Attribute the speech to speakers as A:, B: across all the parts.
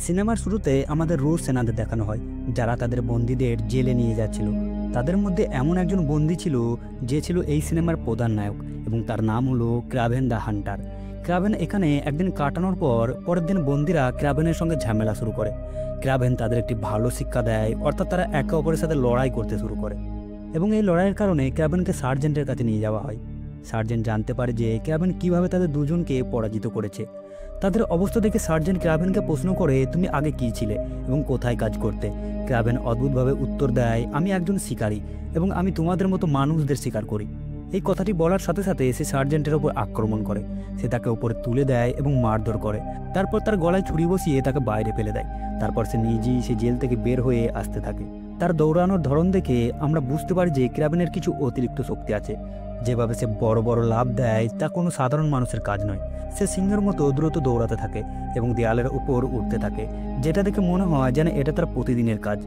A: সিনেমার শুরুতে আমাদের রুশ সেনাদের দেখানো হয় যারা তাদের বন্দীদের জেলে নিয়ে যাচ্ছিল। তাদের মধ্যে এমন একজন বন্দী ছিল যে ছিল এই সিনেমার প্রধান নায়ক এবং তার নাম হলো ক্রাভেন দ্য হান্টার। ক্রাভেন এখানে একদিন কাটানোর পর পরের দিন বন্দীরা ক্রাভেনের সঙ্গে ঝামেলা শুরু করে। ক্রাভেন তাদের একটি ভালো শিক্ষা দেয়, অর্থাৎ তারা একে অপরের সাথে লড়াই করতে শুরু করে এবং এই লড়াইয়ের কারণে ক্রাভেনকে সার্জেন্টের কাছে নিয়ে যাওয়া হয়। সার্জেন্ট জানতে পারে যে ক্রাভেন কিভাবে তাদের দুজনকে পরাজিত করেছে। তাদের অবস্থা দেখে সার্জেন্ট ক্রাভেনকে প্রশ্ন করে, তুমি আগে কী ছিলে এবং কোথায় কাজ করতে? ক্রাভেন অদ্ভুতভাবে উত্তর দেয়, আমি একজন শিকারী এবং আমি তোমাদের মতো মানুষদের শিকার করি। এই কথাটি বলার সাথে সাথে সে সার্জেন্টের ওপর আক্রমণ করে। সে তাকে উপরে তুলে দেয় এবং মারধর করে। তারপর তার গলায় ছুরি বসিয়ে তাকে বাইরে ফেলে দেয়। তারপর সে নিজেই সে জেল থেকে বের হয়ে আসতে থাকে। তার দৌড়ানোর ধরন দেখে আমরা বুঝতে পারি যে ক্রাভেনের কিছু অতিরিক্ত শক্তি আছে। যেভাবে সে বড় বড় লাফ দেয় তা কোনো সাধারণ মানুষের কাজ নয়। সে সিংহের মতো দ্রুত দৌড়াতে থাকে এবং দেয়ালের উপর উঠতে থাকে, যেটা দেখে মনে হয় যেন এটা তার প্রতিদিনের কাজ।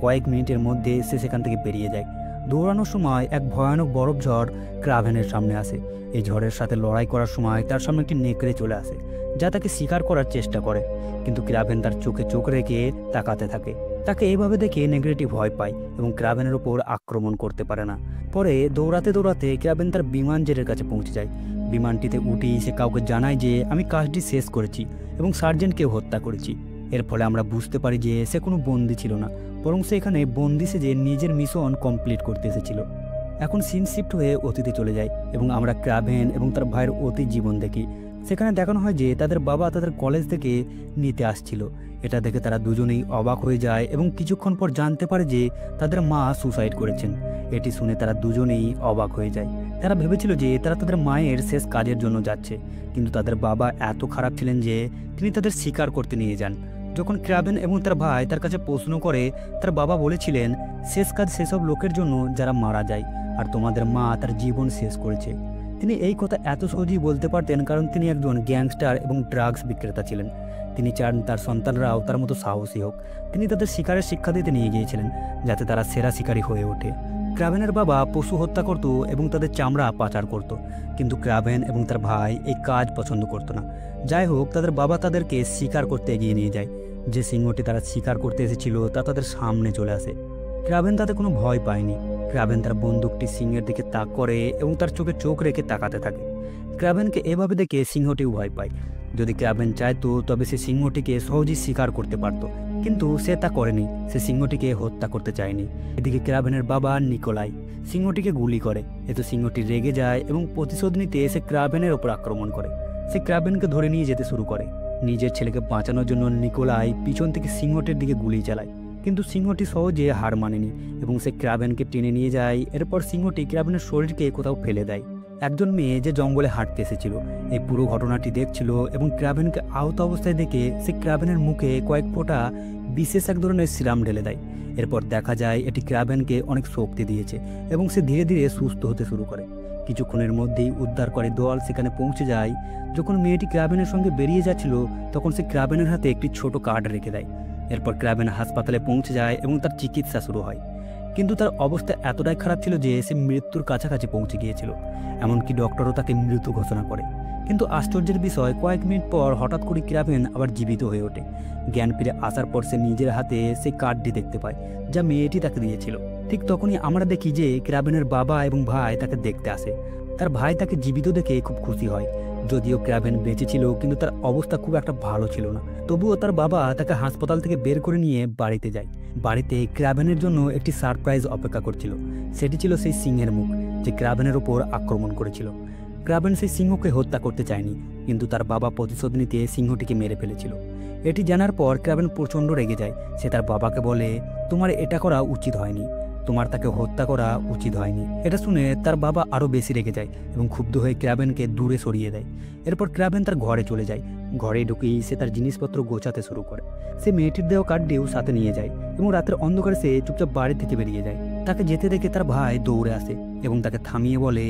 A: কয়েক মিনিটের মধ্যে সে সেখান থেকে বেরিয়ে যায়। দৌড়ানোর সময় এক ভয়ানক বরফ ঝড় ক্রাভেনের সামনে আসে। এই ঝড়ের সাথে লড়াই করার সময় তার সামনে একটি নেকড়ে চলে আসে যা তাকে শিকার করার চেষ্টা করে, কিন্তু ক্রাভেন তার চোখে চোখ রেখে তাকাতে থাকে। তাকে এইভাবে দেখে নেকড়েটি ভয় পায় এবং ক্রাভেনের ওপর আক্রমণ করতে পারে না। পরে দৌড়াতে দৌড়াতে ক্রাভেন তার বিমান জেটের কাছে পৌঁছে যায়। বিমানটিতে উঠেই সে কাউকে জানায় যে আমি কাজটি শেষ করেছি এবং সার্জেন্টকেও হত্যা করেছি। এর ফলে আমরা বুঝতে পারি যে সে কোনো বন্দী ছিল না, বরং সে এখানে বন্দী সেজে নিজের মিশন কমপ্লিট করতে এসেছিল। এখন সিন শিফট হয়ে অতীতে চলে যায় এবং আমরা ক্রাভেন এবং তার ভাইয়ের অতীত জীবন দেখি। সেখানে দেখানো হয় যে তাদের বাবা তাদের কলেজ থেকে নিতে আসছিল। এটা দেখে তারা দুজনেই অবাক হয়ে যায় এবং কিছুক্ষণ পর জানতে পারে যে তাদের মা সুসাইড করেছেন। এটি শুনে তারা দুজনেই অবাক হয়ে যায়। তারা ভেবেছিল যে তারা তাদের মায়ের শেষ কাজের জন্য যাচ্ছে, কিন্তু তাদের বাবা এত খারাপ ছিলেন যে তিনি তাদের শিকার করতে নিয়ে যান। যখন ক্রাভেন এবং তার ভাই তার কাছে প্রশ্ন করে, তার বাবা বলেছিলেন শেষ কাজ সেসব লোকের জন্য যারা মারা যায়, আর তোমাদের মা তার জীবন শেষ করেছে। তিনি এই কথা এত সহজেই বলতে পারতেন কারণ তিনি একজন গ্যাংস্টার এবং ড্রাগস বিক্রেতা ছিলেন। তিনি চান তার সন্তানরাও তার মতো সাহসী হোক। তিনি তাদের শিকারের শিক্ষা দিতে নিয়ে গিয়েছিলেন যাতে তারা সেরা শিকারী হয়ে ওঠে। ক্রাভেনের বাবা পশু হত্যা করত এবং তাদের চামড়া পাচার করত, কিন্তু ক্রাভেন এবং তার ভাই এই কাজ পছন্দ করত না। যাই হোক, তাদের বাবা তাদেরকে শিকার করতে এগিয়ে নিয়ে যায়। যে সিংহটি তারা শিকার করতে এসেছিল তা তাদের সামনে চলে আসে। ক্রাভেন তাতে কোনো ভয় পায়নি। ক্রাভেন তার বন্দুকটি সিংহের দিকে তাক করে এবং তার চোখে চোখ রেখে তাকাতে থাকে। ক্রাভেনকে এভাবে দেখে সিংহটিও ভয় পায়। যদি ক্রাভেন চাইতো তবে সে সিংহটিকে সহজেই শিকার করতে পারত, কিন্তু সে তা করেনি। সে সিংহটিকে হত্যা করতে চায়নি। এদিকে ক্রাভেনের বাবা নিকোলাই সিংহটিকে গুলি করে। এতে সিংহটি রেগে যায় এবং প্রতিশোধ নিতে সে ক্রাভেনের ওপর আক্রমণ করে। সে ক্রাভেনকে ধরে নিয়ে যেতে শুরু করে। নিজের ছেলেকে বাঁচানোর জন্য নিকোলাই পিছন থেকে সিংহটির দিকে গুলি চালায়, কিন্তু সিংহটি সহজে হার মানেনি এবং সে ক্রাভেনকে টেনে নিয়ে যায়। এরপর সিংহটি ক্রাভেনের শরীরকে কোথাও ফেলে দেয়। একজন মেয়ে যে জঙ্গলে হাঁটতে এসেছিল এই পুরো ঘটনাটি দেখছিল এবং ক্রাভেনকে আহত অবস্থায় দেখে সে ক্রাভেনের মুখে কয়েক ফোঁটা বিশেষ এক ধরনের সিরাম ঢেলে দেয়। এরপর দেখা যায় এটি ক্রাভেনকে অনেক শক্তি দিয়েছে এবং সে ধীরে ধীরে সুস্থ হতে শুরু করে। কিছুক্ষণের মধ্যেই উদ্ধার করে দল সেখানে পৌঁছে যায়। যখন মেয়েটি ক্রাভেনের সঙ্গে বেরিয়ে যাচ্ছিল তখন সে ক্রাভেনের হাতে একটি ছোট কার্ড রেখে দেয়। এরপর ক্রাভেন হাসপাতালে পৌঁছে যায় এবং তার চিকিৎসা শুরু হয়, কিন্তু তার অবস্থা এতটাই খারাপ ছিল যে সে মৃত্যুর কাছাকাছি পৌঁছে গিয়েছিল। এমনকি ডক্টরও তাকে মৃত ঘোষণা করে। কিন্তু আশ্চর্যের বিষয়, কয়েক মিনিট পর হঠাৎ করে ক্রাভেন আবার জীবিত হয়ে ওঠে। জ্ঞান ফিরে আসার পর সে নিজের হাতে সেই কার্ডটি দেখতে পায় যা মেয়েটি তাকে দিয়েছিল। ঠিক তখনই আমরা দেখি যে ক্রাভেনের বাবা এবং ভাই তাকে দেখতে আসে। তার ভাই তাকে জীবিত দেখে খুব খুশি হয়। যদিও ক্রাভেন বেঁচে ছিল, কিন্তু তার অবস্থা খুব একটা ভালো ছিল না। তবুও তার বাবা তাকে হাসপাতাল থেকে বের করে নিয়ে বাড়িতে যায়। বাড়িতে ক্রাভেনের জন্য একটি সারপ্রাইজ অপেক্ষা করছিল। সেটি ছিল সেই সিংহের মুখ যে ক্রাভেনের ওপর আক্রমণ করেছিল। ক্রাভেন সেই সিংহকে হত্যা করতে চায়নি, কিন্তু তার বাবা প্রতিশোধ নিতে সিংহটিকে মেরে ফেলেছিল। এটি জানার পর ক্রাভেন প্রচণ্ড রেগে যায়। সে তার বাবাকে বলে, তোমার এটা করা উচিত হয়নি, তোমার তাকে হত্যা করা উচিত হয়নি। এটা শুনে তার বাবা আরও বেশি রেগে যায় এবং ক্ষুব্ধ হয়ে ক্রাভেনকে দূরে সরিয়ে দেয়। এরপর ক্রাভেন তার ঘরে চলে যায়। ঘরে ঢুকেই সে তার জিনিসপত্র গোছাতে শুরু করে। সে মেয়েটির দেওয়া কার্ডটিও সাথে নিয়ে যায় এবং রাতের অন্ধকারে সে চুপচাপ বাড়ি থেকে বেরিয়ে যায়। তাকে যেতে দেখে তার ভাই দৌড়ে আসে এবং তাকে থামিয়ে বলে,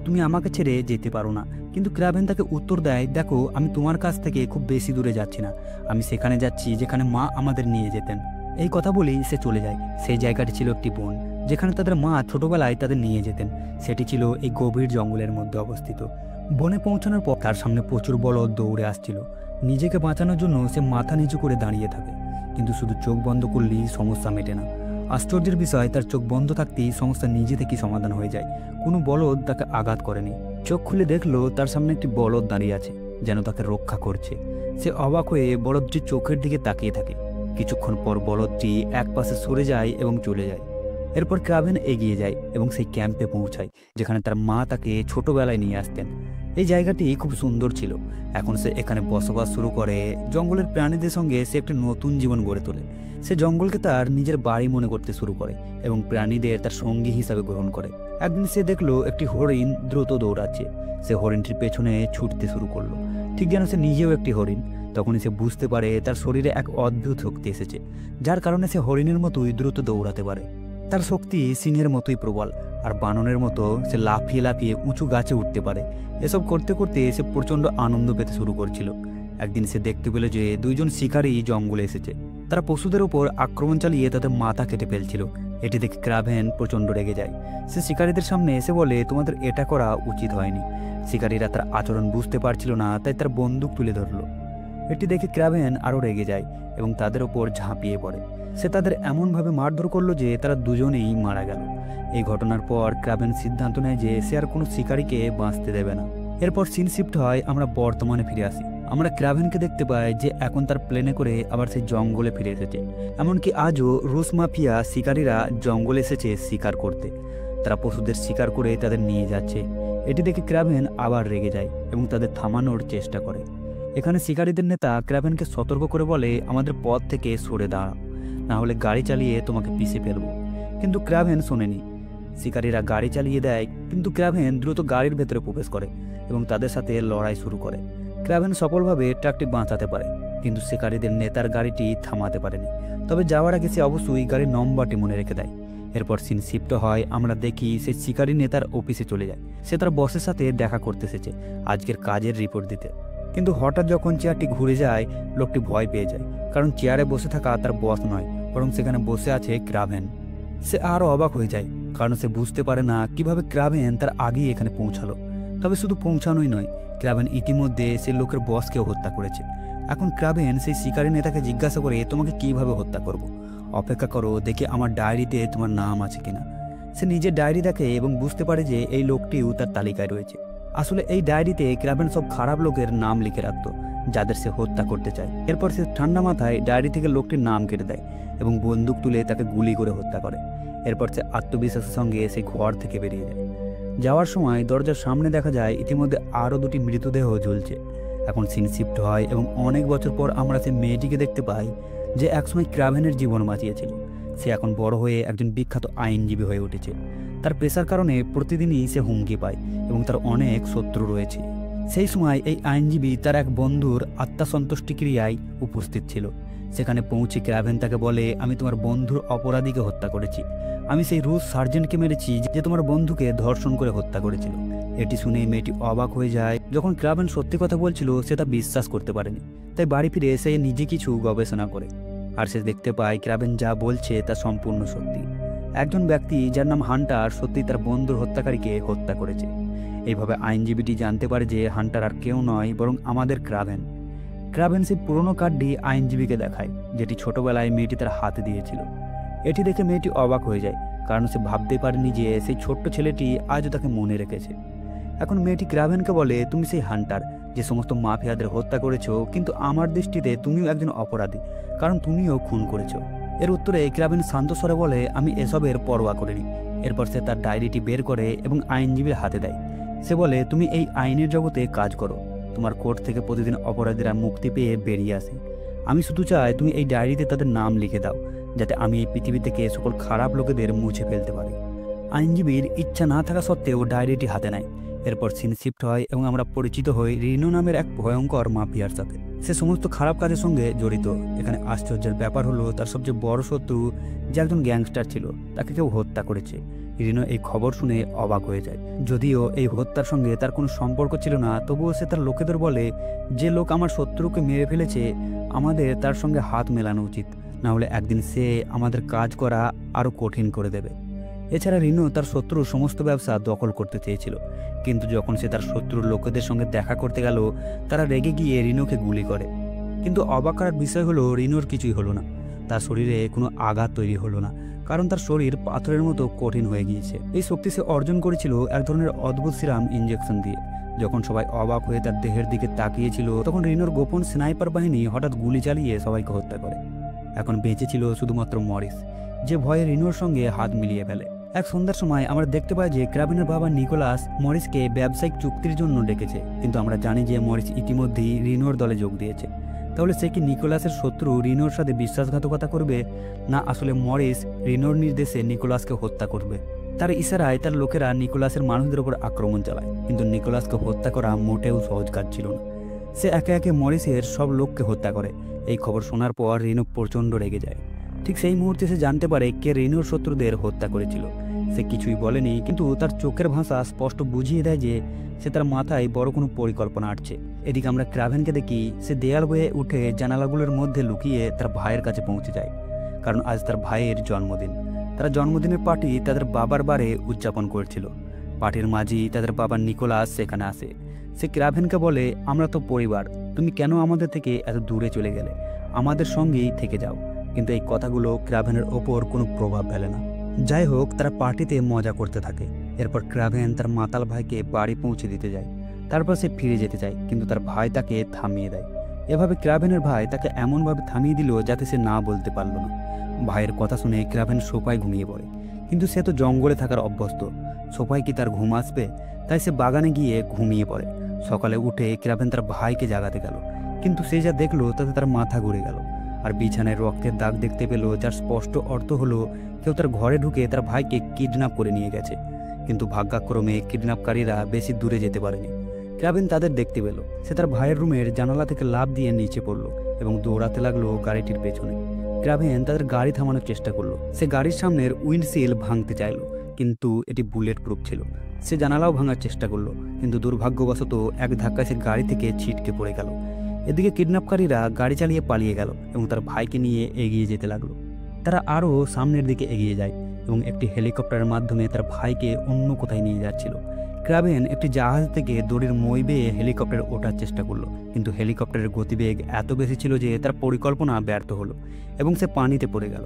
A: তুমি আমাকে ছেড়ে যেতে পারো না। কিন্তু ক্রাভেন তাকে উত্তর দেয়, দেখো, আমি তোমার কাছ থেকে খুব বেশি দূরে যাচ্ছি না, আমি সেখানে যাচ্ছি যেখানে মা আমাদের নিয়ে যেতেন। এই কথা বলেই সে চলে যায়। সেই জায়গাটি ছিল একটি বন যেখানে তাদের মা ছোটবেলায় তাদের নিয়ে যেতেন। সেটি ছিল এই গভীর জঙ্গলের মধ্যে অবস্থিত। বনে পৌঁছানোর পর তার সামনে প্রচুর বলদ দৌড়ে আসছিল নিজেকে বাঁচানোর জন্য সে মাথা নিচু করে দাঁড়িয়ে থাকে, কিন্তু শুধু চোখ বন্ধ করলেই সমস্যা মেটে না। আশ্চর্যের বিষয়, তার চোখ বন্ধ থাকতেই সমস্যা নিজে থেকেই সমাধান হয়ে যায়। কোনো বলদ তাকে আঘাত করেনি। চোখ খুলে দেখলো তার সামনে একটি বলদ দাঁড়িয়ে আছে, যেন তাকে রক্ষা করছে। সে অবাক হয়ে বলদটির চোখের দিকে তাকিয়ে থাকে। কিছুক্ষণ পর বলদটি এক পাশে সরে যায় এবং চলে যায়। এরপর ক্রাভেন এগিয়ে যায় এবং সেই ক্যাম্পে পৌঁছায়, যেখানে তার মা তাকে ছোটবেলায় নিয়ে আসতেন। এই জায়গাটি খুব সুন্দর ছিল। এখন সে এখানে বসবাস শুরু করে। জঙ্গলের প্রাণীদের সঙ্গে সে একটি নতুন জীবন গড়ে তোলে। সে জঙ্গলকে তার নিজের বাড়ি মনে করতে শুরু করে এবং প্রাণীদের তার সঙ্গী হিসাবে গ্রহণ করে। একদিন সে দেখলো একটি হরিণ দ্রুত দৌড়াচ্ছে। সে হরিণটির পেছনে ছুটতে শুরু করলো, ঠিক যেন সে নিজেও একটি হরিণ। তখনই সে বুঝতে পারে তার শরীরে এক অদ্ভুত শক্তি এসেছে, যার কারণে সে হরিণের মতোই দ্রুত দৌড়াতে পারে। তার শক্তি সিংহের মতোই প্রবল, আর বানরের মতো সে লাফিয়ে লাফিয়ে উঁচু গাছে উঠতে পারে। এসব করতে করতে সে প্রচণ্ড আনন্দ পেতে শুরু করছিল। একদিন সে দেখতে পেল যে দুইজন শিকারী জঙ্গলে এসেছে। তারা পশুদের উপর আক্রমণ চালিয়ে তাদের মাথা কেটে ফেলছিল। এটি দেখে ক্রাভেন প্রচণ্ড রেগে যায়। সে শিকারীদের সামনে এসে বলে, তোমাদের এটা করা উচিত হয়নি। শিকারীরা তার আচরণ বুঝতে পারছিল না, তাই তার বন্দুক তুলে ধরল। এটি দেখে ক্রাভেন আরও রেগে যায় এবং তাদের ওপর ঝাঁপিয়ে পড়ে। সে তাদের এমনভাবে মারধর করলো যে তারা দুজনেই মারা গেল। এই ঘটনার পর ক্রাভেন সিদ্ধান্ত নেয় যে সে আর কোনো শিকারীকে বাঁচতে দেবে না। এরপর সিন শিফট হয়, আমরা বর্তমানে ফিরে আসি। আমরা ক্রাভেনকে দেখতে পাই যে এখন তার প্লেনে করে আবার সেই জঙ্গলে ফিরে এসেছে। এমনকি আজও রুশ মাফিয়া শিকারীরা জঙ্গলে এসেছে শিকার করতে। তারা পশুদের শিকার করে তাদের নিয়ে যাচ্ছে। এটি দেখে ক্রাভেন আবার রেগে যায় এবং তাদের থামানোর চেষ্টা করে। এখানে শিকারীদের নেতা ক্রাভেনকে সতর্ক করে বলে, আমাদের পথ থেকে সরে দাঁড়াও, না হলে গাড়ি চালিয়ে তোমাকে পিষে ফেলবো। কিন্তু ক্রাভেন শোনেনি। শিকারীরা গাড়ি চালিয়ে দেয়, কিন্তু ক্রাভেন দ্রুত গাড়ির ভেতরে প্রবেশ করে এবং তাদের সাথে লড়াই শুরু করে। ক্রাভেন সফলভাবে ট্রাকটি বাঁচাতে পারে, কিন্তু শিকারীদের নেতার গাড়িটি থামাতে পারেনি। তবে যাওয়ার আগে সে অবশ্যই গাড়ির নম্বরটি মনে রেখে দেয়। এরপর সিন শিফট হয়, আমরা দেখি সে শিকারী নেতার অফিসে চলে যায়। সে তার বসের সাথে দেখা করতে এসেছে, আজকের কাজের রিপোর্ট দিতে। কিন্তু হঠাৎ যখন চেয়ারটি ঘুরে যায়, লোকটি ভয় পেয়ে যায়, কারণ চেয়ারে বসে থাকা তার বস নয়, বরং সেখানে বসে আছে ক্রাভেন। সে আরও অবাক হয়ে যায়, কারণ সে বুঝতে পারে না কিভাবে ক্রাভেন তার আগেই এখানে পৌঁছালো। তবে শুধু পৌঁছানোই নয়, ক্রাভেন ইতিমধ্যে সেই লোকের বসকেও হত্যা করেছে। এখন ক্রাভেন সেই শিকারী নেতাকে জিজ্ঞাসা করে, তোমাকে কিভাবে হত্যা করব? অপেক্ষা করো, দেখে আমার ডায়েরিতে তোমার নাম আছে কিনা। সে নিজের ডায়েরি দেখে এবং বুঝতে পারে যে এই লোকটিও তার তালিকায় রয়েছে। আসলে এই ডায়েরিতে ক্রাভেন সব খারাপ লোকের নাম লিখে রাখত, যাদের সে হত্যা করতে চায়। এরপর সে ঠান্ডা মাথায় ডায়েরি থেকে লোকটির নাম কেটে দেয় এবং বন্দুক তুলে তাকে গুলি করে হত্যা করে। এরপর সে আত্মবিশ্বাসের সঙ্গে সেই ঘর থেকে বেরিয়ে যায়। যাওয়ার সময় দরজার সামনে দেখা যায় ইতিমধ্যে আরও দুটি মৃতদেহ ঝুলছে। এখন সিন শিফট হয় এবং অনেক বছর পর আমরা সেই মেয়েটিকে দেখতে পাই যে একসময় ক্রাভেনের জীবন বাঁচিয়েছিল। সে এখন বড় হয়ে একজন বিখ্যাত আইনজীবী হয়ে উঠেছে। তার পেশার কারণে প্রতিদিনই সে হুমকি পায় এবং তার অনেক শত্রু রয়েছে। সেই সময় এই আইনজীবী তার এক বন্ধুর আত্মসন্তুষ্টি ক্রিয়ায় উপস্থিত ছিল। সেখানে পৌঁছে ক্রাভেন তাকে বলে, আমি তোমার বন্ধুর অপরাধীকে হত্যা করেছি। আমি সেই রুশ সার্জেন্টকে মেরেছি যে তোমার বন্ধুকে ধর্ষণ করে হত্যা করেছিল। এটি শুনে মেয়েটি অবাক হয়ে যায়। যখন ক্রাভেন সত্যি কথা বলছিল সে তা বিশ্বাস করতে পারেনি, তাই বাড়ি ফিরে এসে নিজে কিছু গবেষণা করে। আর সে দেখতে পায় ক্রাভেন যা বলছে তা সম্পূর্ণ সত্যি। একজন ব্যক্তি যার নাম হান্টার সত্যি তার বন্ধুর হত্যাকারীকে হত্যা করেছে। এইভাবে আইনজীবীটি জানতে পারে যে হান্টার আর কেউ নয়, বরং আমাদের ক্রাভেন। ক্রাভেন সেই পুরনো কার্ডটি আইনজীবীকে দেখায়, যেটি ছোটবেলায় মেয়েটি তার হাতে দিয়েছিল। এটি দেখে মেয়েটি অবাক হয়ে যায়, কারণ সে ভাবতে পারেনি যে সেই ছোট্ট ছেলেটি আজও তাকে মনে রেখেছে। এখন মেয়েটি ক্রাভেনকে বলে, তুমি সেই হান্টার যে সমস্ত মাফিয়াদের হত্যা করেছো, কিন্তু আমার দৃষ্টিতে তুমিও একজন অপরাধী, কারণ তুমিও খুন করেছো। এর উত্তরে ক্রাভেন শান্ত স্বরে বলে, আমি এসবের পরোয়া করিনি। এরপর সে তার ডায়েরিটি বের করে এবং আইনজীবীর হাতে দেয়। সে বলে, তুমি এই আইনের জগতে কাজ করো, তোমার কোর্ট থেকে প্রতিদিন অপরাধীরা মুক্তি পেয়ে বেরিয়ে আসে। আমি শুধু চাই তুমি এই ডায়েরিতে তাদের নাম লিখে দাও, যাতে আমি এই পৃথিবী থেকে সকল খারাপ লোকেদের মুছে ফেলতে পারি। আইনজীবীর ইচ্ছা না থাকা সত্ত্বেও ডায়েরিটি হাতে নেয়। এরপর সিন শিফট হয় এবং আমরা পরিচিত হই রিনো নামের এক ভয়ঙ্কর মাফিয়ার সাথে। সে সমস্ত খারাপ কাজের সঙ্গে জড়িত। এখানে আশ্চর্যের ব্যাপার হলো তার সবচেয়ে বড় শত্রু, যে একজন গ্যাংস্টার ছিল, তাকে কেউ হত্যা করেছে। রিনো এই খবর শুনে অবাক হয়ে যায়। যদিও এই হত্যার সঙ্গে তার কোনো সম্পর্ক ছিল না, তবুও সে তার লোকেদের বলে, যে লোক আমার শত্রুকে মেরে ফেলেছে আমাদের তার সঙ্গে হাত মেলানো উচিত, না হলে একদিন সে আমাদের কাজ করা আরও কঠিন করে দেবে। এছাড়া রিনো তার শত্রুর সমস্ত ব্যবসা দখল করতে চেয়েছিল, কিন্তু যখন সে তার শত্রুর লোকেদের সঙ্গে দেখা করতে গেল, তারা রেগে গিয়ে রিনোকে গুলি করে। কিন্তু অবাক করার বিষয় হলো রিনোর কিছুই হলো না, তার শরীরে কোনো আঘাত তৈরি হলো না, কারণ তার শরীর পাথরের মতো কঠিন হয়ে গিয়েছে। এই শক্তি সে অর্জন করেছিল এক ধরনের অদ্ভুত সিরাম ইঞ্জেকশন দিয়ে। যখন সবাই অবাক হয়ে তার দেহের দিকে তাকিয়েছিল, তখন রিনোর গোপন স্নাইপার বাহিনী হঠাৎ গুলি চালিয়ে সবাইকে হত্যা করে। এখন বেঁচে ছিল শুধুমাত্র মরিস, যে ভয়ে রিনোর সঙ্গে হাত মিলিয়ে ফেলে। এক সন্ধ্যার সময় আমরা দেখতে পাই যে ক্রাভিনের বাবা নিকোলাস মরিসকে ব্যবসায়িক চুক্তির জন্য ডেকেছে, কিন্তু আমরা জানি যে মরিস ইতিমধ্যেই রিনোর দলে যোগ দিয়েছে। তাহলে সে কি নিকোলাসের শত্রু রিনোর সাথে বিশ্বাসঘাতকতা করবে, না আসলে মরিস রিনোর নির্দেশে নিকোলাসকে হত্যা করবে? তার ইশারায় তার লোকেরা নিকোলাসের মানুষদের উপর আক্রমণ চালায়, কিন্তু নিকোলাসকে হত্যা করা মোটেও সহজ কাজ ছিল না। সে একে একে মরিসের সব লোককে হত্যা করে। এই খবর শোনার পর রিনো প্রচণ্ড রেগে যায়। ঠিক সেই মুহূর্তে সে জানতে পারে কে রিনোর শত্রুদের হত্যা করেছিল। সে কিছুই বলেনি, কিন্তু তার চোখের ভাষা স্পষ্ট বুঝিয়ে দেয় যে সে তার মাথায় বড় কোনো পরিকল্পনা আটছে। এদিকে আমরা ক্রাভেনকে দেখি সে দেয়াল বয়ে উঠে জানালাগুলোর মধ্যে লুকিয়ে তার ভাইয়ের কাছে পৌঁছে যায়, কারণ আজ তার ভাইয়ের জন্মদিন। তারা জন্মদিনের পার্টি তাদের বাবার বারে উদযাপন করছিল। পার্টির মাঝেই তাদের বাবা নিকোলাস সেখানে আসে। সে ক্রাভেনকে বলে, আমরা তো পরিবার, তুমি কেন আমাদের থেকে এত দূরে চলে গেলে? আমাদের সঙ্গেই থেকে যাও। কিন্তু এই কথাগুলো ক্রাভেনের ওপর কোনো প্রভাব ফেলে না। যাই হোক, তারা পার্টিতে মজা করতে থাকে। এরপর ক্রাভেন তার মাতাল ভাইকে বাড়ি পৌঁছে দিতে যায়। তারপর সে ফিরে যেতে চায়, কিন্তু তার ভাই তাকে থামিয়ে দেয়। এভাবে ক্রাভেনের ভাই তাকে এমনভাবে থামিয়ে দিল যাতে সে না বলতে পারল না। ভাইয়ের কথা শুনে ক্রাভেন সোফায় ঘুমিয়ে পড়ে, কিন্তু সে তো জঙ্গলে থাকার অভ্যস্ত, সোফায় কি তার ঘুম আসবে? তাই সে বাগানে গিয়ে ঘুমিয়ে পড়ে। সকালে উঠে ক্রাভেন তার ভাইকে জাগাতে গেল, কিন্তু সে যা দেখলো তাতে তার মাথা ঘুরে গেল। আর বিছানায় রক্তের দাগ দেখতে পেল, যার স্পষ্ট অর্থ হলো কেউ তার ঘরে ঢুকে তার ভাইকে কিডন্যাপ করে নিয়ে গেছে। কিন্তু ভাগ্যক্রমে কিডন্যাপকারীরা বেশি দূরে যেতে পারেনি। ক্রাভেন তাদের দেখতে পেল। সে তার ভাইয়ের রুমের জানালা থেকে লাফ দিয়ে নিচে পড়ল এবং দৌড়াতে লাগলো গাড়িটির পেছনে। ক্রাভেন তাদের গাড়ি থামানোর চেষ্টা করলো। সে গাড়ির সামনের উইন্ডশিল্ড ভাঙতে চাইল, কিন্তু এটি বুলেট প্রুফ ছিল। সে জানালাও ভাঙার চেষ্টা করলো, কিন্তু দুর্ভাগ্যবশত এক ধাক্কায় সে গাড়ি থেকে ছিটকে পড়ে গেল। এদিকে কিডন্যাপকারীরা গাড়ি চালিয়ে পালিয়ে গেল এবং তার ভাইকে নিয়ে এগিয়ে যেতে লাগলো। তারা আরও সামনের দিকে এগিয়ে যায় এবং একটি হেলিকপ্টারের মাধ্যমে তার ভাইকে অন্য কোথায় নিয়ে যাচ্ছিল। ক্রাভেন একটি জাহাজ থেকে দড়ির মই বেয়ে হেলিকপ্টারে ওঠার চেষ্টা করলো, কিন্তু হেলিকপ্টারের গতিবেগ এত বেশি ছিল যে তার পরিকল্পনা ব্যর্থ হলো এবং সে পানিতে পড়ে গেল।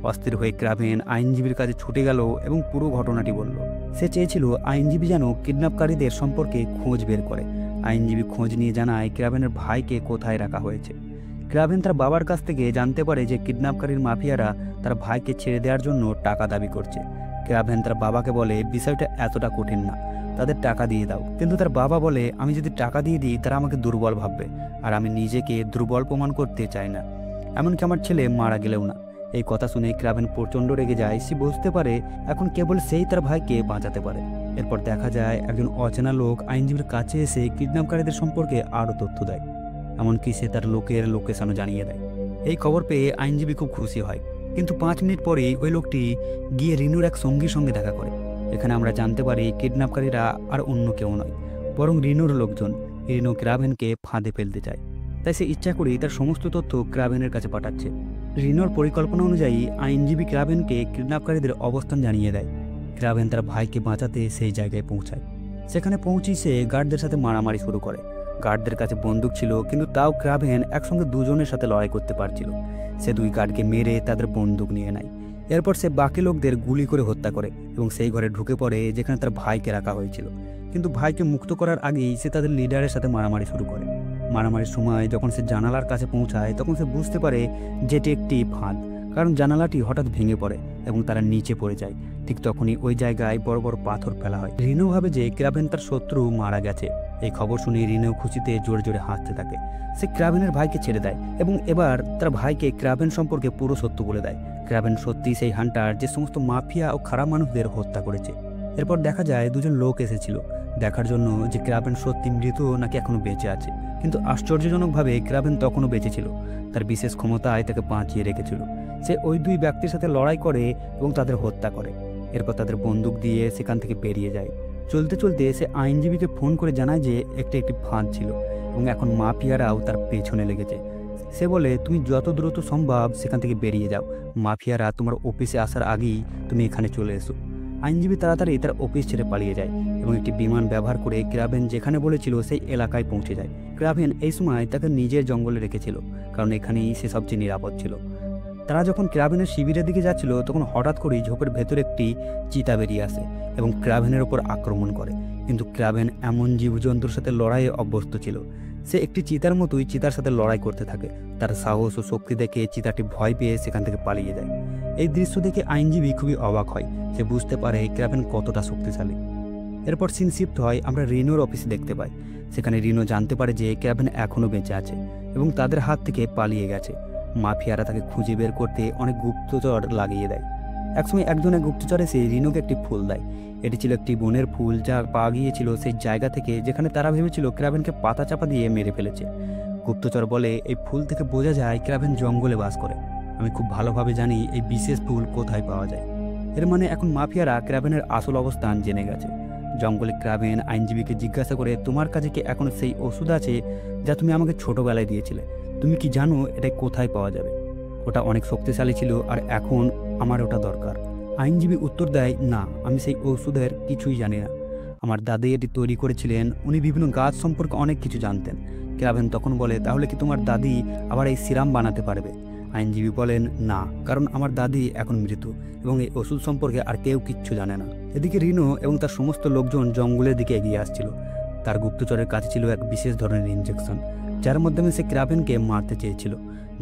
A: অস্থির হয়ে ক্রাভেন আইনজীবীর কাছে ছুটে গেল এবং পুরো ঘটনাটি বলল। সে চেয়েছিল আইনজীবী যেন কিডন্যাপকারীদের সম্পর্কে খোঁজ বের করে। আইনজীবী খোঁজ নিয়ে জানায় ক্রাভেনের ভাইকে কোথায় রাখা হয়েছে। ক্রাভেন তার বাবার কাছ থেকে জানতে পারে যে কিডন্যাপকারীর মাফিয়ারা তার ভাইকে ছেড়ে দেওয়ার জন্য টাকা দাবি করছে। ক্রাভেন তার বাবাকে বলে বিষয়টা এতটা কঠিন না, তাদের টাকা দিয়ে দাও। কিন্তু তার বাবা বলে, আমি যদি টাকা দিয়ে দিই তারা আমাকে দুর্বল ভাববে, আর আমি নিজেকে দুর্বল প্রমাণ করতে চাই না, এমনকি আমার ছেলে মারা গেলেও না। এই কথা শুনে ক্রাভেন প্রচণ্ড রেগে যায়। সে বুঝতে পারে এখন কেবল সেই তার ভাইকে বাঁচাতে পারে। এরপর দেখা যায় একজন অচেনা লোক আইনজীবীর কাছে এসে কিডন্যাপকারীদের সম্পর্কে আরও তথ্য দেয়, এমনকি সে তার লোকের লোকেশনও জানিয়ে দেয়। এই খবর পেয়ে আইনজীবী খুব খুশি হয়, কিন্তু 5 মিনিট পরেই ওই লোকটি গিয়ে রিনুর এক সঙ্গীর সঙ্গে দেখা করে। এখানে আমরা জানতে পারি কিডন্যাপকারীরা আর অন্য কেউ নয়, বরং রিনুর লোকজন। রিনু ক্রাভেনকে ফাঁদে ফেলতে চায়, তাই সে ইচ্ছা করেই তার সমস্ত তথ্য ক্রাভেনের কাছে পাঠাচ্ছে। রিনুর পরিকল্পনা অনুযায়ী আইনজীবী ক্রাভেনকে কিডন্যাপকারীদের অবস্থান জানিয়ে দেয়। ক্রাভেন তার ভাইকে বাঁচাতে সেই জায়গায় পৌঁছায়। সেখানে পৌঁছেই সে গার্ডদের সাথে মারামারি শুরু করে। গার্ডদের কাছে বন্দুক ছিল, কিন্তু তাও ক্রাভেন একসঙ্গে দুজনের সাথে লড়াই করতে পারছিল। সে 2 গার্ডকে মেরে তাদের বন্দুক নিয়ে নেয়। এরপর সে বাকি লোকদের গুলি করে হত্যা করে এবং সেই ঘরে ঢুকে পড়ে যেখানে তার ভাইকে রাখা হয়েছিল। কিন্তু ভাইকে মুক্ত করার আগেই সে তাদের লিডারের সাথে মারামারি শুরু করে। মারামারির সময় যখন সে জানালার কাছে পৌঁছায়, তখন সে বুঝতে পারে যেটি একটি ফাঁদ, কারণ জানালাটি হঠাৎ ভেঙে পড়ে এবং তারা নিচে পড়ে যায়। ঠিক তখনই ওই জায়গায় বড় বড় পাথর ফেলা হয়। রিনু ভাবে যে ক্রাভেন তার শত্রু মারা গেছে। এই খবর শুনে রিনু খুশিতে জোরে জোরে হাসতে থাকে। সে ক্রাভেনের ভাইকে ছেড়ে দেয় এবং এবার তার ভাইকে ক্রাভেন সম্পর্কে পুরো সত্য বলে দেয়। ক্রাভেন সত্যি সেই হান্টার যে সমস্ত মাফিয়া ও খারাপ মানুষদের হত্যা করেছে। এরপর দেখা যায় 2জন লোক এসেছিল দেখার জন্য যে ক্রাভেন সত্যি মৃত নাকি এখনো বেঁচে আছে। কিন্তু আশ্চর্যজনকভাবে ক্রাভেন তখনও বেঁচে ছিল। তার বিশেষ ক্ষমতায় তাকে বাঁচিয়ে রেখেছিল। সে ওই 2 ব্যক্তির সাথে লড়াই করে এবং তাদের হত্যা করে। এরপর তাদের বন্দুক দিয়ে সেখান থেকে বেরিয়ে যায়। চলতে চলতে সে আইনজীবীকে ফোন করে জানায় যে একটি ফাঁদ ছিল এবং এখন মাফিয়ারাও তার পেছনে লেগেছে। সে বলে, তুমি যত দ্রুত সম্ভব সেখান থেকে বেরিয়ে যাও, মাফিয়ারা তোমার অফিসে আসার আগেই তুমি এখানে চলে এসো। আইনজীবী তাড়াতাড়ি তার অফিস ছেড়ে পালিয়ে যায় এবং একটি বিমান ব্যবহার করে ক্রাভেন যেখানে বলেছিল সেই এলাকায় পৌঁছে যায়। ক্রাভেন এই সময় তাকে নিজের জঙ্গলে রেখেছিল, কারণ এখানেই সে সবচেয়ে নিরাপদ ছিল। তারা যখন ক্রাভেনের শিবিরের দিকে যাচ্ছিল তখন হঠাৎ করেই ঝোপের ভেতরে একটি চিতা বেরিয়ে আসে এবং ক্রাভেনের ওপর আক্রমণ করে। কিন্তু ক্রাভেন এমন জীবজন্তুর সাথে লড়াইয়ে অভ্যস্ত ছিল। সে একটি চিতার মতোই চিতার সাথে লড়াই করতে থাকে। তার সাহস ও শক্তি দেখে চিতাটি ভয় পেয়ে সেখান থেকে পালিয়ে যায়। এই দৃশ্য দেখে আইনজীবী খুবই অবাক হয়। সে বুঝতে পারে ক্রাভেন কতটা শক্তিশালী। এরপর সিন শিফট হয়, আমরা রিনোর অফিসে দেখতে পাই। সেখানে রিনো জানতে পারে যে ক্রাভেন এখনও বেঁচে আছে এবং তাদের হাত থেকে পালিয়ে গেছে। মাফিয়ারা তাকে খুঁজে বের করতে অনেক গুপ্তচর লাগিয়ে দেয়। একসময় একজনের গুপ্তচর এসে রিনোকে একটি ফুল দেয়। এটি ছিল একটি বনের ফুল যা পাওয়া গিয়েছিল সেই জায়গা থেকে যেখানে তারা ভেবেছিল ক্রাভেনকে পাতা চাপা দিয়ে মেরে ফেলেছে। গুপ্তচর বলে, এই ফুল থেকে বোঝা যায় ক্রাভেন জঙ্গলে বাস করে। আমি খুব ভালোভাবে জানি এই বিশেষ ফুল কোথায় পাওয়া যায়। এর মানে এখন মাফিয়ারা ক্রাভেনের আসল অবস্থান জেনে গেছে। জঙ্গলে ক্রাভেন আইনজীবীকে জিজ্ঞাসা করে, তোমার কাছে কি এখন সেই ওষুধ আছে যা তুমি আমাকে ছোটবেলায় দিয়েছিলে? তুমি কি জানো এটা কোথায় পাওয়া যাবে? ওটা অনেক শক্তিশালী ছিল আর এখন আমার ওটা দরকার। আইনজীবী উত্তর দেয়, না, আমি সেই ওষুধের কিছুই জানি না। আমার দাদি এটি তৈরি করেছিলেন, উনি বিভিন্ন গাছ সম্পর্কে অনেক কিছু জানতেন। ক্রাভেন তখন বলে, তাহলে কি তোমার দাদি আবার এই সিরাম বানাতে পারবে? আইনজীবী বলেন, না, কারণ আমার দাদি এখন মৃত এবং এই ওষুধ সম্পর্কে আর কেউ কিচ্ছু জানে না। এদিকে রিনো এবং তার সমস্ত লোকজন জঙ্গলের দিকে এগিয়ে আসছিল। তার গুপ্তচরের কাছে ছিল এক বিশেষ ধরনের ইঞ্জেকশন যার মাধ্যমে সে ক্রাভেনকে মারতে চেয়েছিল।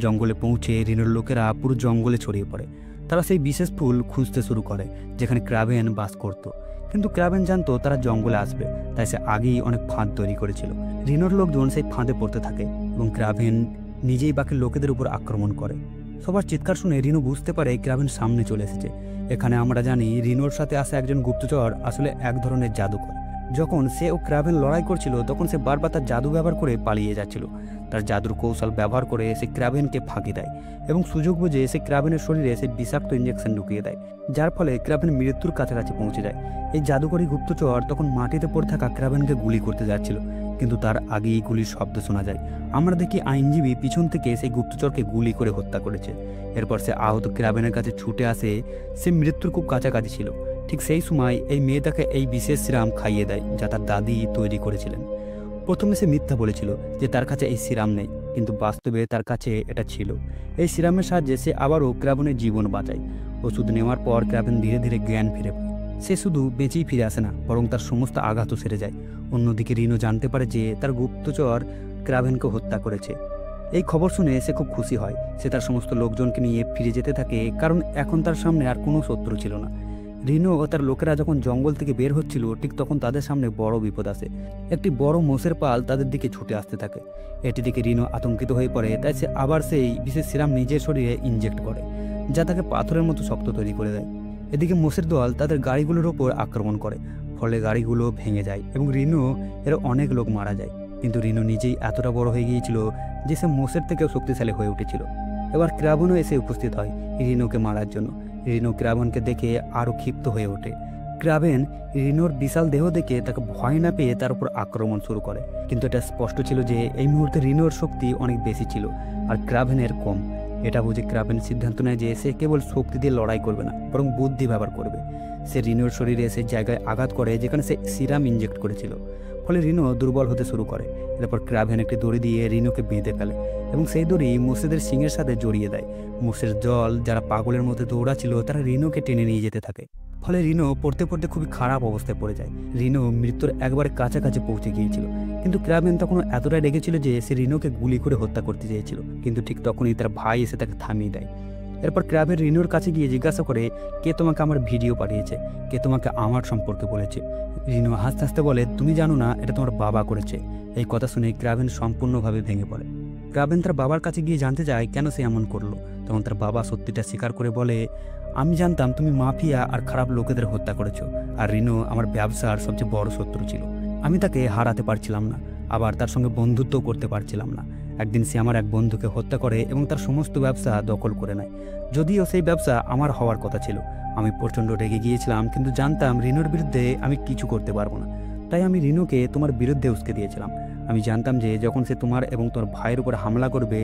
A: জঙ্গলে পৌঁছে রিনোর লোকেরা পুরো জঙ্গলে ছড়িয়ে পড়ে। তারা সেই বিশেষ ফুল খুঁজতে শুরু করে যেখানে ক্রাভেন বাস করত। কিন্তু ক্রাভেন জানতো তারা জঙ্গলে আসবে, তাই সে আগেই অনেক ফাঁদ তৈরি করেছিল। রিনোর লোকজন সেই ফাঁদে পড়তে থাকে এবং ক্রাভেন নিজেই বাকি লোকেদের উপর আক্রমণ করে। সবার চিৎকার শুনে রিনো বুঝতে পারে ক্রাভেন সামনে চলে এসেছে। এখানে আমরা জানি রিনোর সাথে আসা একজন গুপ্তচর আসলে এক ধরনের জাদুকর। যখন সে ও ক্রাভেন লড়াই করছিল তখন সে বারবার তার জাদু ব্যবহার করে পালিয়ে যাচ্ছিল। তার জাদুর কৌশল ব্যবহার করে সে ক্রাভেনকে ফাঁকি দেয় এবং সুযোগ বুঝে সে ক্রাভেনের শরীরে সে বিষাক্ত ইঞ্জেকশন ঢুকিয়ে দেয়, যার ফলে ক্রাভেন মৃত্যুর কাছাকাছি পৌঁছে যায়। এই জাদুকরী গুপ্তচর তখন মাটিতে পড়ে থাকা ক্রাভেনকে গুলি করতে যাচ্ছিল, কিন্তু তার আগেই গুলির শব্দ শোনা যায়। আমরা দেখি আইনজীবী পিছন থেকে সেই গুপ্তচরকে গুলি করে হত্যা করেছে। এরপর সে আহত ক্রাভেনের কাছে ছুটে আসে। সে মৃত্যুর খুব কাছাকাছি ছিল। ঠিক সেই সময় এই মেয়ে তাকে এই বিশেষ সিরাম খাইয়ে দেয় যা তার দাদি তৈরি করেছিলেন। প্রথমে সে মিথ্যা বলেছিল যে তার কাছে এই সিরাম নেই, কিন্তু বাস্তবে তার কাছে এটা ছিল। এই সিরামের সাহায্যে সে আবারও ক্রাভেনের জীবন বাঁচায়। ওষুধ নেওয়ার পর ক্রাভেন ধীরে ধীরে জ্ঞান ফিরে পায়। সে শুধু বেঁচেই ফিরে আসে না, বরং তার সমস্ত আঘাতও সেরে যায়। অন্যদিকে রিনো জানতে পারে যে তার গুপ্তচর ক্রাভেনকে হত্যা করেছে। এই খবর শুনে সে খুব খুশি হয়। সে তার সমস্ত লোকজনকে নিয়ে ফিরে যেতে থাকে, কারণ এখন তার সামনে আর কোনো শত্রু ছিল না। রিনো ও তার লোকেরা যখন জঙ্গল থেকে বের হচ্ছিল ঠিক তখন তাদের সামনে বড় বিপদ আসে। একটি বড় মোষের পাল তাদের দিকে ছুটে আসতে থাকে। এটি দেখে রিনো আতঙ্কিত হয়ে পড়ে, তাই সে আবার সেই বিশেষ সিরাম নিজের শরীরে ইনজেক্ট করে, যা তাকে পাথরের মতো শক্ত তৈরি করে দেয়। এদিকে মোষের দল তাদের গাড়িগুলোর ওপর আক্রমণ করে, ফলে গাড়িগুলো ভেঙে যায় এবং রিনো এর অনেক লোক মারা যায়। কিন্তু রিনো নিজেই এতটা বড় হয়ে গিয়েছিল যে সে মোষের থেকেও শক্তিশালী হয়ে উঠেছিল। এবার ক্রাভেনও এসে উপস্থিত হয় রিনোকে মারার জন্য। রিনো ক্রাভেনকে দেখে আরও ক্ষিপ্ত হয়ে ওঠে। ক্রাভেন রিনোর বিশাল দেহ দেখে তাকে ভয় না পেয়ে তার উপর আক্রমণ শুরু করে, কিন্তু এটা স্পষ্ট ছিল যে এই মুহূর্তে রিনোর শক্তি অনেক বেশি ছিল আর ক্রাভেনের কম। এটা বুঝে ক্রাভেন সিদ্ধান্ত নেয় যে সে কেবল শক্তি দিয়ে লড়াই করবে না, বরং বুদ্ধি ব্যবহার করবে। সে রিনোর শরীরে সে জায়গায় আঘাত করে যেখানে সে সিরাম ইনজেক্ট করেছিল, ফলে রিনো দুর্বল হতে শুরু করে। এরপর ক্রাভেন একটি দড়ি দিয়ে রিনোকে বেঁধে ফেলে এবং সেই দড়ি মোষেদের শিংয়ের সাথে জড়িয়ে দেয়। মোষের দল যারা পাগলের মধ্যে দৌড়াচ্ছিল তারা রিনোকে টেনে নিয়ে যেতে থাকে, ফলে রিনো পড়তে পড়তে খুবই খারাপ অবস্থায় পড়ে যায়। রিনো মৃত্যুর একবারে কাছাকাছি পৌঁছে গিয়েছিল, কিন্তু ক্রাভেন তখন এতটাই রেগেছিল যে সে রিনোকে গুলি করে হত্যা করতে চেয়েছিল, কিন্তু ঠিক তখনই তার ভাই এসে তাকে থামিয়ে দেয়। এরপর ক্রাভেন রিনোর কাছে গিয়ে জিজ্ঞাসা করে, কে তোমাকে আমার ভিডিও পাঠিয়েছে, কে তোমাকে আমার সম্পর্কে বলেছে? রিনো হাসতে হাসতে বলে, তুমি জানো না, এটা তোমার বাবা করেছে। এই কথা শুনে ক্রাভেন সম্পূর্ণভাবে ভেঙে পড়ে। ক্রাভেন তার বাবার কাছে গিয়ে জানতে চায় কেন সে এমন করলো। তখন তার বাবা সত্যিটা স্বীকার করে বলে, আমি জানতাম তুমি মাফিয়া আর খারাপ লোকেদের হত্যা করেছো, আর রিনো আমার ব্যবসার সবচেয়ে বড় শত্রু ছিল। আমি তাকে হারাতে পারছিলাম না, আবার তার সঙ্গে বন্ধুত্বও করতে পারছিলাম না। একদিন সে আমার এক বন্ধুকে হত্যা করে এবং তার সমস্ত ব্যবসা দখল করে নেয়, যদিও সেই ব্যবসা আমার হওয়ার কথা ছিল। আমি প্রচণ্ড রেগে গিয়েছিলাম, কিন্তু জানতাম রিনোর বিরুদ্ধে আমি কিছু করতে পারবো না, তাই আমি রিনোকে তোমার বিরুদ্ধে উস্কে দিয়েছিলাম। আমি জানতাম যে যখন সে তোমার এবং তোমার ভাইয়ের উপর হামলা করবে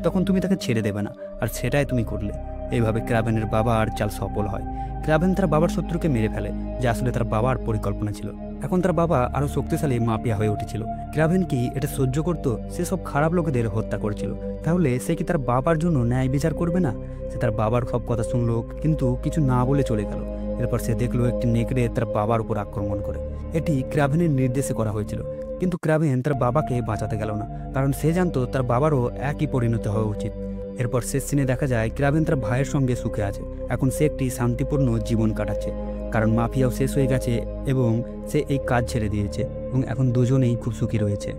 A: তখন তুমি তাকে ছেড়ে দেবে না, আর সেটাই তুমি করলে। এইভাবে ক্রাভেনের বাবার চাল সফল হয়। ক্রাভেন তার বাবার শত্রুকে মেরে ফেলে, যা আসলে তার বাবার পরিকল্পনা ছিল। এখন তার বাবা আরও শক্তিশালী মাফিয়া হয়ে উঠেছিল। ক্রাভেন কি এটা সহ্য করত? সে সব খারাপ লোকেদের হত্যা করেছিল। তাহলে সে কি তার বাবার জন্য ন্যায় বিচার করবে না? সে তার বাবার সব কথা শুনলো, কিন্তু কিছু না বলে চলে গেল। এরপর সে দেখলো একটি নেকড়ে তার বাবার উপর আক্রমণ করে। এটি ক্রাভেনের নির্দেশে করা হয়েছিল, কিন্তু ক্রাভেন তার বাবাকে বাঁচাতে গেল না, কারণ সে জানতো তার বাবারও একই পরিণতি হওয়া উচিত। এরপর শেষ সিনে দেখা যায় ক্রাভেন তার ভাইয়ের সঙ্গে সুখে আছে। এখন সে একটি শান্তিপূর্ণ জীবন কাটাচ্ছে, কারণ মাফিয়াও শেষ হয়ে গেছে এবং সে এই কাজ ছেড়ে দিয়েছে এবং এখন দুজনেই খুব সুখী রয়েছে।